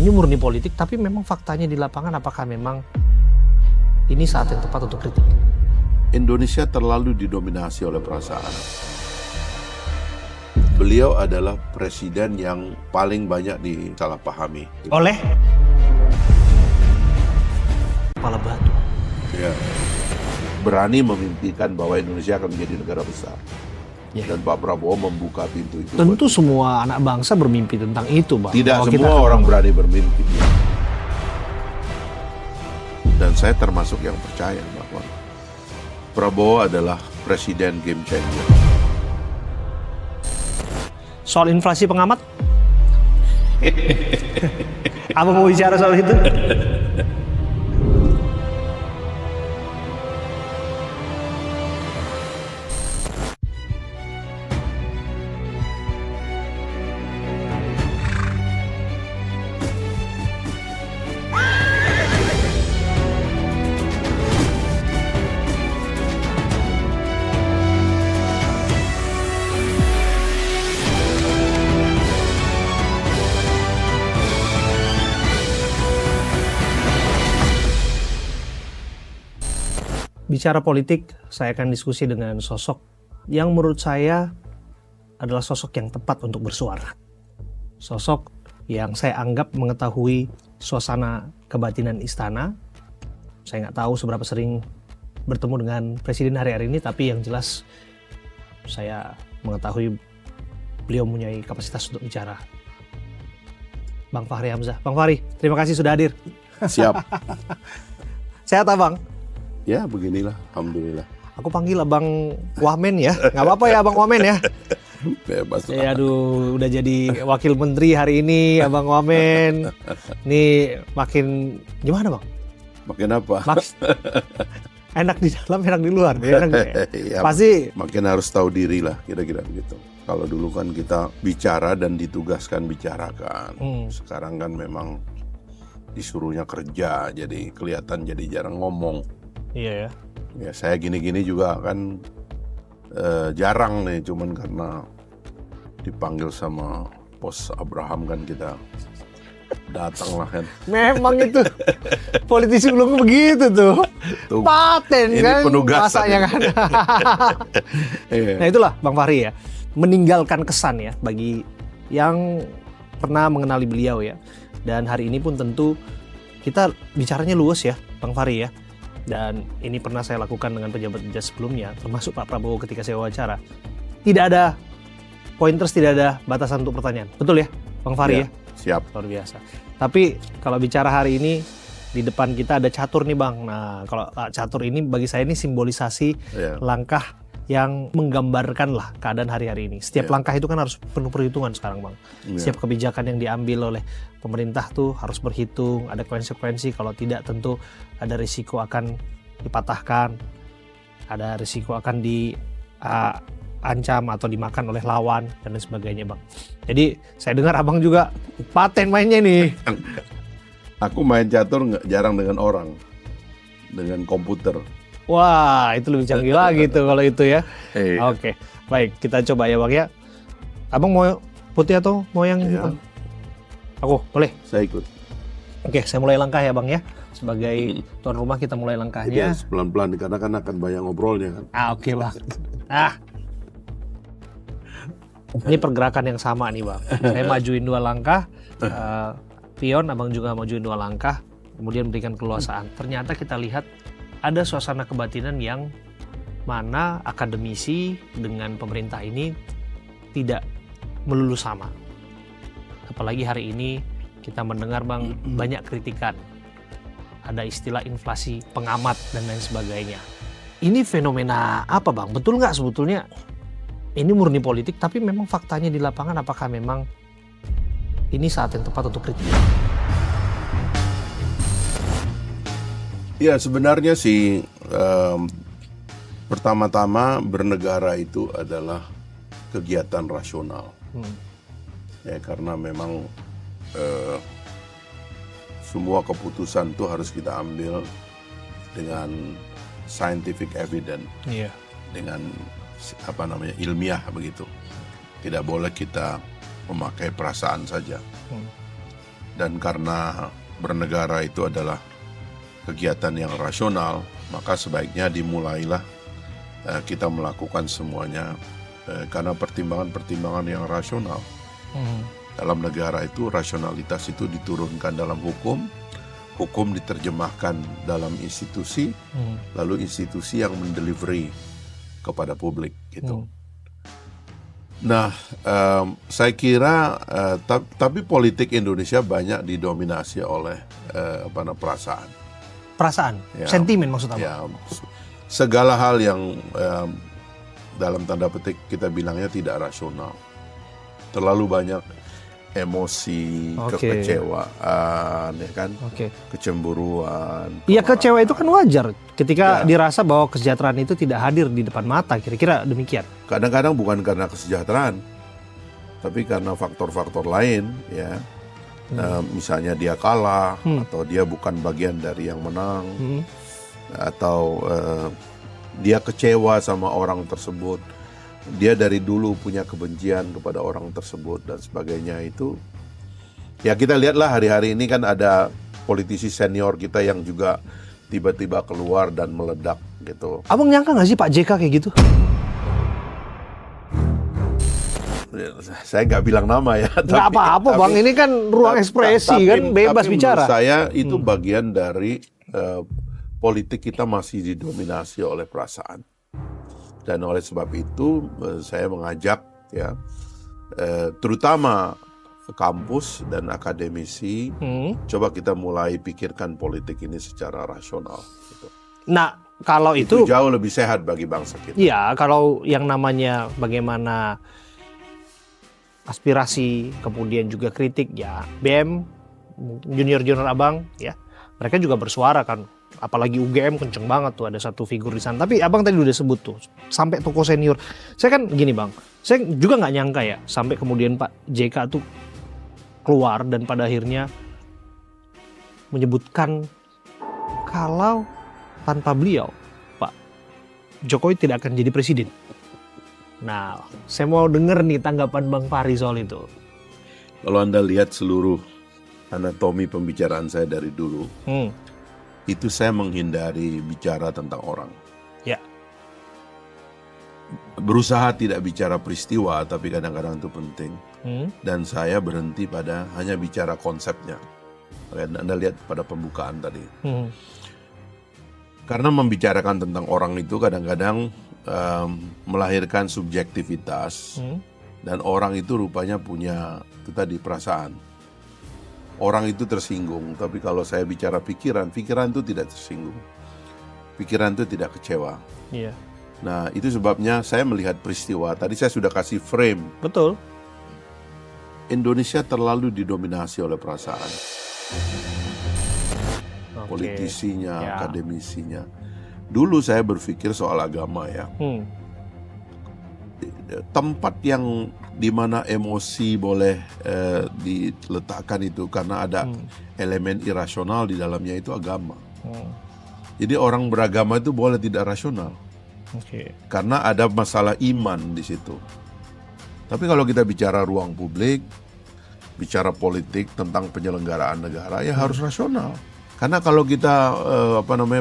Ini murni politik, tapi memang faktanya di lapangan apakah memang ini saat yang tepat untuk kritik? Indonesia terlalu didominasi oleh perasaan. Beliau adalah presiden yang paling banyak disalahpahami. Oleh kepala batu. Ya. Berani memimpikan bahwa Indonesia akan menjadi negara besar. Ya. Dan Pak Prabowo membuka pintu itu. Tentu semua anak bangsa bermimpi tentang itu, Bang. Tidak Bahwa semua orang berani bermimpi. Dan saya termasuk yang percaya bahwa Prabowo adalah presiden game changer. Soal inflasi pengamat? Apa mau bicara soal itu? Bicara politik, saya akan diskusi dengan sosok yang menurut saya adalah sosok yang tepat untuk bersuara. Sosok yang saya anggap mengetahui suasana kebatinan istana. Saya nggak tahu seberapa sering bertemu dengan presiden hari-hari ini, tapi yang jelas saya mengetahui beliau mempunyai kapasitas untuk bicara. Bang Fahri Hamzah. Bang Fahri, terima kasih sudah hadir. Siap. Sehat, Bang? Ya, beginilah. Alhamdulillah. Aku panggil Abang Wamen ya. Nggak apa-apa ya Abang Wamen ya. Bebas. Ya aduh, udah jadi wakil menteri hari ini Abang Wamen. Nih makin gimana Bang? Makin apa? Enak di dalam, enak di luar. Enak, Ya, pasti makin harus tahu diri lah, kira-kira begitu. Kalau dulu kan kita bicara dan ditugaskan bicarakan. Sekarang kan memang disuruhnya kerja, jadi kelihatan jadi jarang ngomong. Iya ya. Ya saya gini-gini juga kan jarang nih, cuman karena dipanggil sama Bos Abraham kan kita datang lah kan. Memang itu politisi belum begitu tuh. Paten ini kan penugasan masanya kan. Nah itulah Bang Fahri ya, meninggalkan kesan ya bagi yang pernah mengenali beliau ya. Dan hari ini pun tentu kita bicaranya luas ya Bang Fahri ya. Dan ini pernah saya lakukan dengan pejabat-pejabat sebelumnya, termasuk Pak Prabowo ketika saya wawancara. Tidak ada pointers, tidak ada batasan untuk pertanyaan. Betul ya, Bang Fahri ya? Siap. Luar biasa. Tapi kalau bicara hari ini, di depan kita ada catur nih Bang. Nah, kalau catur ini bagi saya ini simbolisasi langkah yang menggambarkan lah keadaan hari-hari ini. Setiap langkah itu kan harus penuh perhitungan sekarang Bang. Setiap kebijakan yang diambil oleh pemerintah tuh harus berhitung, ada konsekuensi, kalau tidak tentu ada risiko akan dipatahkan, ada risiko akan diancam atau dimakan oleh lawan dan lain sebagainya Bang. Jadi saya dengar Abang juga paten mainnya nih. Aku main catur jarang dengan orang, dengan komputer. Wah, itu lebih canggih lagi tuh kalau itu ya. Oke, baik, kita coba ya Bang ya. Abang mau putih atau mau yang hitam? Aku, boleh? Saya ikut. Oke, saya mulai langkah ya Bang ya. Sebagai tuan rumah kita mulai langkahnya. Ya, pelan-pelan karena kan akan banyak ngobrolnya kan. Oke Bang. Ini pergerakan yang sama nih Bang. Saya majuin 2 langkah, pion, Abang juga majuin 2 langkah, kemudian berikan keluasaan. Ternyata kita lihat ada suasana kebatinan yang mana akademisi dengan pemerintah ini tidak melulu sama. Apalagi hari ini kita mendengar Bang banyak kritikan. Ada istilah inflasi pengamat dan lain sebagainya. Ini fenomena apa Bang? Betul nggak sebetulnya ini murni politik, tapi memang faktanya di lapangan apakah memang ini saat yang tepat untuk kritik? Ya sebenarnya sih pertama-tama bernegara itu adalah kegiatan rasional. Ya karena memang semua keputusan itu harus kita ambil dengan scientific evidence, dengan ilmiah begitu. Tidak boleh kita memakai perasaan saja. Dan karena bernegara itu adalah kegiatan yang rasional, maka sebaiknya dimulailah kita melakukan semuanya karena pertimbangan-pertimbangan yang rasional. Dalam negara itu rasionalitas itu diturunkan dalam hukum diterjemahkan dalam institusi, lalu institusi yang mendelivery kepada publik gitu. Nah, saya kira tapi politik Indonesia banyak didominasi oleh perasaan. Perasaan, ya, sentimen maksud Abang. Ya, segala hal yang dalam tanda petik kita bilangnya tidak rasional. Terlalu banyak emosi, kekecewaan, ya kan, kecemburuan. Iya, kecewa itu kan wajar ketika dirasa bahwa kesejahteraan itu tidak hadir di depan mata, kira-kira demikian. Kadang-kadang bukan karena kesejahteraan, tapi karena faktor-faktor lain, ya. Misalnya dia kalah, atau dia bukan bagian dari yang menang, atau dia kecewa sama orang tersebut. Dia dari dulu punya kebencian kepada orang tersebut dan sebagainya itu. Ya kita lihatlah hari-hari ini kan ada politisi senior kita yang juga tiba-tiba keluar dan meledak gitu. Abang nyangka nggak sih Pak JK kayak gitu? Saya nggak bilang nama ya. Nggak apa-apa Bang, ini kan ruang ekspresi kan, bebas bicara. Menurut saya itu bagian dari politik kita masih didominasi oleh perasaan. Dan oleh sebab itu saya mengajak ya terutama kampus dan akademisi coba kita mulai pikirkan politik ini secara rasional gitu. Nah, kalau itu jauh lebih sehat bagi bangsa kita. Iya, kalau yang namanya bagaimana aspirasi kemudian juga kritik ya, BM junior-junior Abang ya, mereka juga bersuara kan. Apalagi UGM kenceng banget tuh, ada satu figur di sana. Tapi Abang tadi udah sebut tuh, sampai tokoh senior. Saya kan gini Bang, saya juga nggak nyangka ya, sampai kemudian Pak JK tuh keluar dan pada akhirnya menyebutkan kalau tanpa beliau, Pak Jokowi tidak akan jadi presiden. Nah, saya mau denger nih tanggapan Bang Fahri soal itu. Kalau Anda lihat seluruh anatomi pembicaraan saya dari dulu, itu saya menghindari bicara tentang orang. Ya. Berusaha tidak bicara peristiwa, tapi kadang-kadang itu penting. Dan saya berhenti pada hanya bicara konsepnya. Anda lihat pada pembukaan tadi. Karena membicarakan tentang orang itu kadang-kadang melahirkan subjektivitas. Dan orang itu rupanya punya itu tadi perasaan. Orang itu tersinggung, tapi kalau saya bicara pikiran itu tidak tersinggung. Pikiran itu tidak kecewa. Iya. Nah, itu sebabnya saya melihat peristiwa. Tadi saya sudah kasih frame. Betul. Indonesia terlalu didominasi oleh perasaan. Politisinya, akademisinya. Dulu saya berpikir soal agama ya. Tempat yang dimana emosi boleh diletakkan itu karena ada elemen irasional di dalamnya itu agama. Jadi orang beragama itu boleh tidak rasional, karena ada masalah iman di situ. Tapi kalau kita bicara ruang publik, bicara politik tentang penyelenggaraan negara ya harus rasional. Karena kalau kita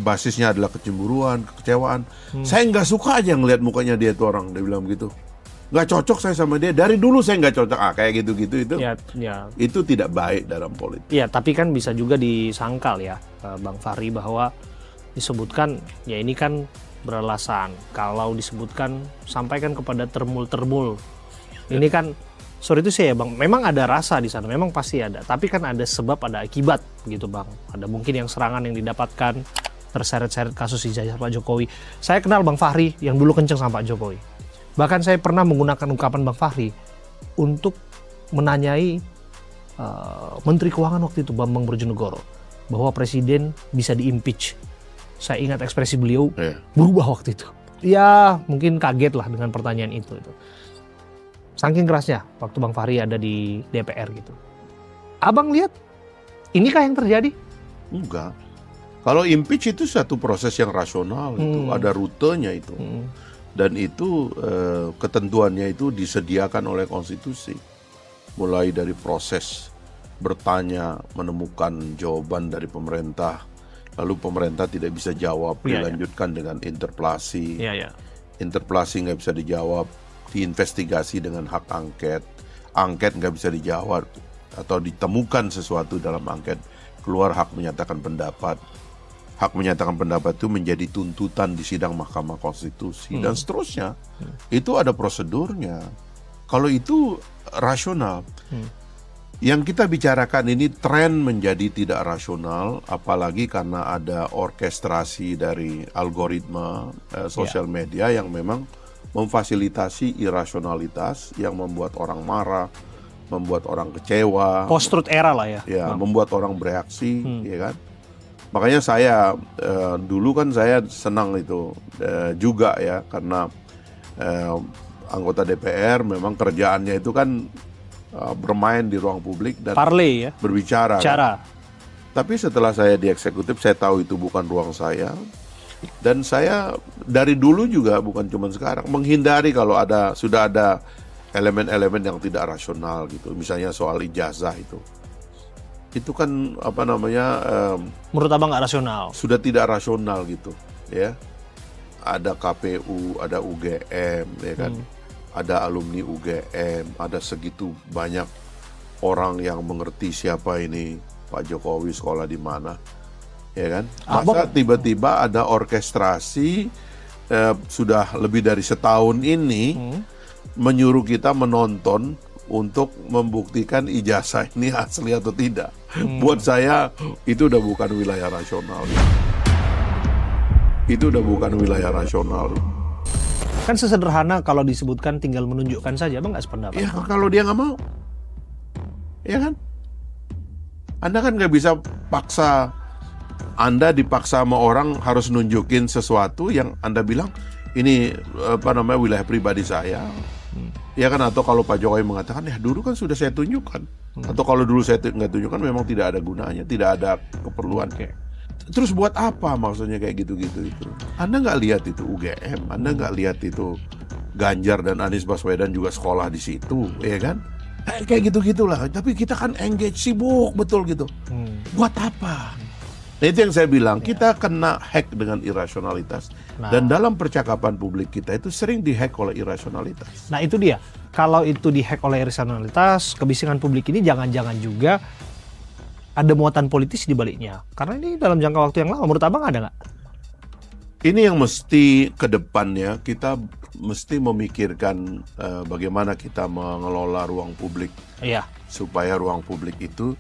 basisnya adalah kecemburuan, kekecewaan, saya nggak suka aja ngelihat mukanya dia itu orang, dia bilang begitu. Nggak cocok saya sama dia, dari dulu saya nggak cocok, kayak gitu-gitu itu itu tidak baik dalam politik. Ya, tapi kan bisa juga disangkal ya Bang Fahri bahwa disebutkan ya ini kan beralasan, kalau disebutkan sampaikan kepada termul-termul. Ini kan sorry itu sih ya Bang, memang ada rasa di sana, memang pasti ada, tapi kan ada sebab ada akibat gitu Bang. Ada mungkin yang serangan yang didapatkan, terseret-seret kasus ijazah Pak Jokowi. Saya kenal Bang Fahri yang dulu kenceng sama Pak Jokowi. Bahkan saya pernah menggunakan ungkapan Bang Fahri untuk menanyai Menteri Keuangan waktu itu, Bambang Brojonegoro, bahwa presiden bisa di-impeach. Saya ingat ekspresi beliau berubah waktu itu. Ya mungkin kaget lah dengan pertanyaan itu. Saking kerasnya waktu Bang Fahri ada di DPR gitu. Abang lihat, inikah yang terjadi? Enggak. Kalau impeach itu satu proses yang rasional, itu ada rutenya itu. Dan itu ketentuannya itu disediakan oleh konstitusi. Mulai dari proses bertanya, menemukan jawaban dari pemerintah, lalu pemerintah tidak bisa jawab, dilanjutkan dengan interpelasi. Interpelasi nggak bisa dijawab, diinvestigasi dengan hak angket. Angket nggak bisa dijawab atau ditemukan sesuatu dalam angket, keluar hak menyatakan pendapat. Hak menyatakan pendapat itu menjadi tuntutan di sidang Mahkamah Konstitusi dan seterusnya. Itu ada prosedurnya. Kalau itu rasional. Yang kita bicarakan ini tren menjadi tidak rasional, apalagi karena ada orkestrasi dari algoritma sosial media yang memang memfasilitasi irasionalitas yang membuat orang marah, membuat orang kecewa. Post-truth era lah ya. Ya, membuat orang bereaksi, ya kan? Makanya saya dulu kan saya senang itu juga ya, karena anggota DPR memang kerjaannya itu kan bermain di ruang publik dan Parley, ya? Berbicara. Kan? Tapi setelah saya di eksekutif, saya tahu itu bukan ruang saya. Dan saya dari dulu juga, bukan cuma sekarang, menghindari kalau sudah ada elemen-elemen yang tidak rasional gitu. Misalnya soal ijazah itu. Itu kan menurut Abang nggak rasional. Sudah tidak rasional gitu, ya. Ada KPU, ada UGM, ya kan. Ada alumni UGM, ada segitu banyak orang yang mengerti siapa ini Pak Jokowi sekolah di mana, ya kan? Masa tiba-tiba ada orkestrasi sudah lebih dari setahun ini menyuruh kita menonton untuk membuktikan ijazah ini asli atau tidak. Buat saya itu udah bukan wilayah rasional. Itu udah bukan wilayah rasional. Kan sesederhana kalau disebutkan tinggal menunjukkan saja, Bang nggak sependapat? Ya kalau dia nggak mau, ya kan? Anda kan nggak bisa paksa, Anda dipaksa sama orang harus nunjukin sesuatu yang Anda bilang ini wilayah pribadi saya. Ya kan, atau kalau Pak Jokowi mengatakan ya dulu kan sudah saya tunjukkan, atau kalau dulu saya nggak tunjukkan memang tidak ada gunanya, tidak ada keperluan. Terus buat apa maksudnya kayak gitu-gitu itu? Anda nggak lihat itu UGM, Anda nggak lihat itu Ganjar dan Anies Baswedan juga sekolah di situ, ya kan? Kayak gitu-gitulah. Tapi kita kan engage, sibuk betul gitu. Buat apa? Nah, itu yang saya bilang, kita kena hack dengan irasionalitas. Dan dalam percakapan publik kita itu sering dihack oleh irasionalitas. Nah itu dia, kalau itu dihack oleh irasionalitas, kebisingan publik ini jangan-jangan juga ada muatan politis di baliknya. Karena ini dalam jangka waktu yang lama, menurut Abang ada nggak? Ini yang mesti ke depannya kita mesti memikirkan bagaimana kita mengelola ruang publik. Iya. Supaya ruang publik itu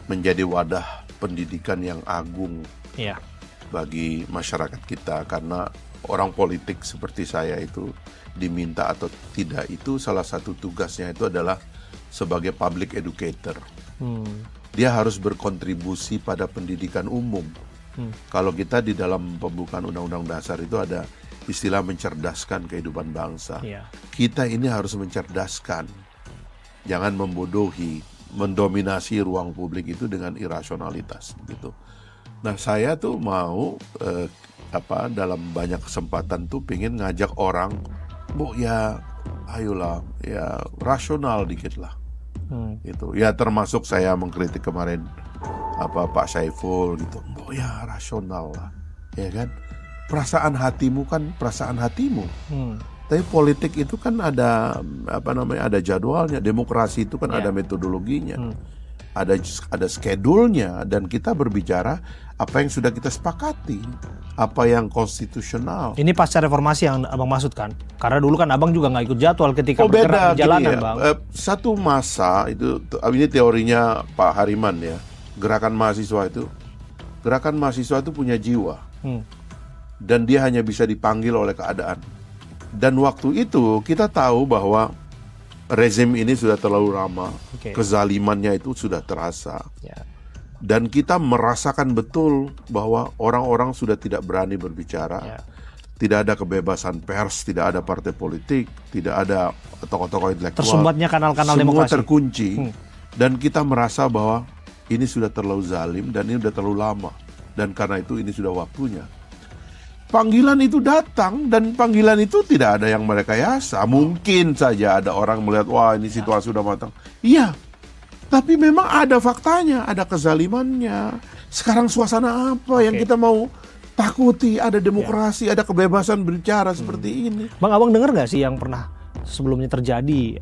menjadi wadah pendidikan yang agung bagi masyarakat kita. Karena orang politik seperti saya itu diminta atau tidak, itu salah satu tugasnya itu adalah sebagai public educator. Dia harus berkontribusi pada pendidikan umum. Kalau kita di dalam pembukaan Undang-Undang Dasar itu ada istilah mencerdaskan kehidupan bangsa. Kita ini harus mencerdaskan, jangan membodohi, mendominasi ruang publik itu dengan irasionalitas gitu. Nah saya tuh mau dalam banyak kesempatan tuh pengen ngajak orang, Bu ya ayolah ya rasional dikit lah. Gitu. Ya termasuk saya mengkritik kemarin Pak Saiful gitu. Oh ya rasional lah, ya kan? Perasaan hatimu kan perasaan hatimu. Tapi politik itu kan ada ada jadwalnya. Demokrasi itu kan ada metodologinya. Ada schedule-nya, dan kita berbicara apa yang sudah kita sepakati, apa yang konstitusional. Ini pasca reformasi yang Abang maksudkan? Karena dulu kan Abang juga nggak ikut jadwal ketika bergerak di jalanan, Bang. Satu masa itu, ini teorinya Pak Hariman ya, gerakan mahasiswa itu punya jiwa, dan dia hanya bisa dipanggil oleh keadaan. Dan waktu itu kita tahu bahwa rezim ini sudah terlalu lama, kezalimannya itu sudah terasa. Dan kita merasakan betul bahwa orang-orang sudah tidak berani berbicara. Tidak ada kebebasan pers, tidak ada partai politik, tidak ada tokoh-tokoh intelektual. Tersumbatnya kanal-kanal semua demokrasi. Semua terkunci. Dan kita merasa bahwa ini sudah terlalu zalim dan ini sudah terlalu lama. Dan karena itu ini sudah waktunya. Panggilan itu datang, dan panggilan itu tidak ada yang merekayasa. Mungkin saja ada orang melihat, wah ini situasi sudah matang. Iya, Tapi memang ada faktanya, ada kezalimannya. Sekarang suasana apa yang kita mau takuti? Ada demokrasi, ada kebebasan berbicara seperti ini. Bang, abang dengar nggak sih yang pernah sebelumnya terjadi?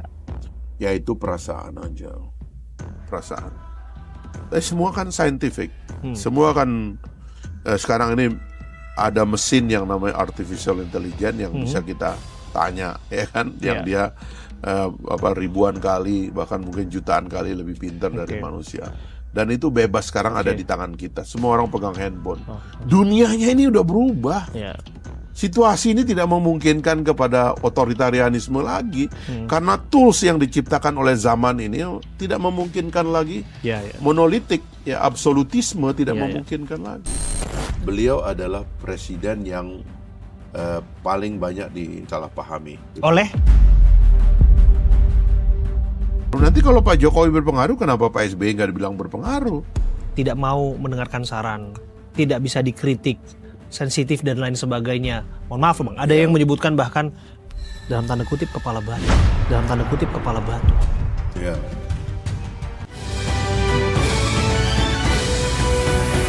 Ya itu perasaan aja, perasaan. Semua kan scientific, semua kan sekarang ini ada mesin yang namanya artificial intelligence yang bisa kita tanya, ya kan, yang dia ribuan kali bahkan mungkin jutaan kali lebih pintar dari manusia. Dan itu bebas sekarang ada di tangan kita. Semua orang pegang handphone. Dunianya ini udah berubah. Situasi ini tidak memungkinkan kepada otoritarianisme lagi karena tools yang diciptakan oleh zaman ini tidak memungkinkan lagi monolitik, absolutisme tidak memungkinkan lagi. Beliau adalah presiden yang paling banyak disalahpahami. Oleh? Nanti kalau Pak Jokowi berpengaruh, kenapa Pak SBY nggak dibilang berpengaruh? Tidak mau mendengarkan saran, tidak bisa dikritik, sensitif dan lain sebagainya. Mohon maaf Bang, ada yang menyebutkan bahkan dalam tanda kutip kepala batu. Dalam tanda kutip kepala batu. Ya.